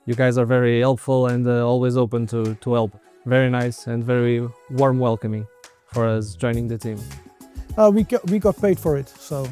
You guys are very helpful and always open to help. Very nice and very warm welcoming for us joining the team. We got paid for it, so.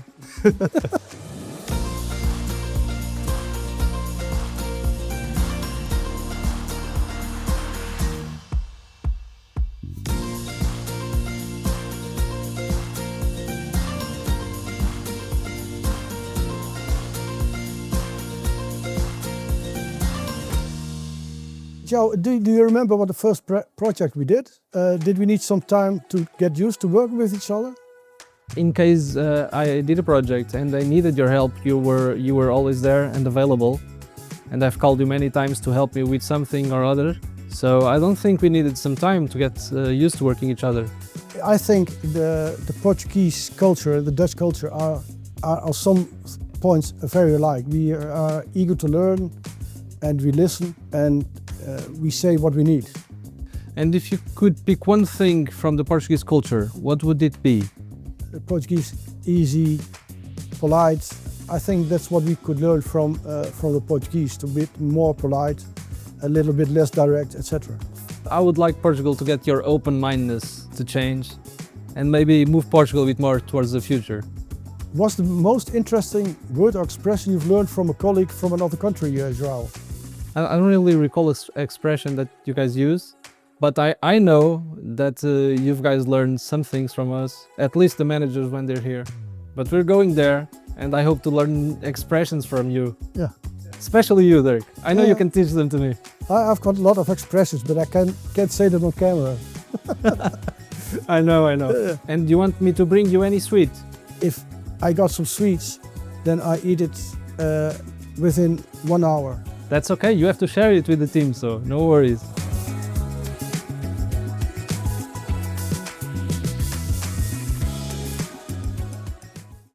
Joe, do you remember what the first project we did? Did we need some time to get used to working with each other? In case I did a project and I needed your help, you were always there and available. And I've called you many times to help me with something or other. So I don't think we needed some time to get used to working each other. I think the Portuguese culture, the Dutch culture are on some points very alike. We are eager to learn and we listen and we say what we need. And if you could pick one thing from the Portuguese culture, what would it be? The Portuguese, easy, polite. I think that's what we could learn from the Portuguese, to be more polite, a little bit less direct, etc. I would like Portugal to get your open-mindedness to change and maybe move Portugal a bit more towards the future. What's the most interesting word or expression you've learned from a colleague from another country, João? I don't really recall this expression that you guys use, but I know that you guys learned some things from us, at least the managers when they're here. But we're going there, and I hope to learn expressions from you. Yeah. Especially you, Derk. I know you can teach them to me. I've got a lot of expressions, but I can't say them on camera. I know. Yeah. And you want me to bring you any sweet? If I got some sweets, then I eat it within 1 hour. That's okay, you have to share it with the team, so no worries.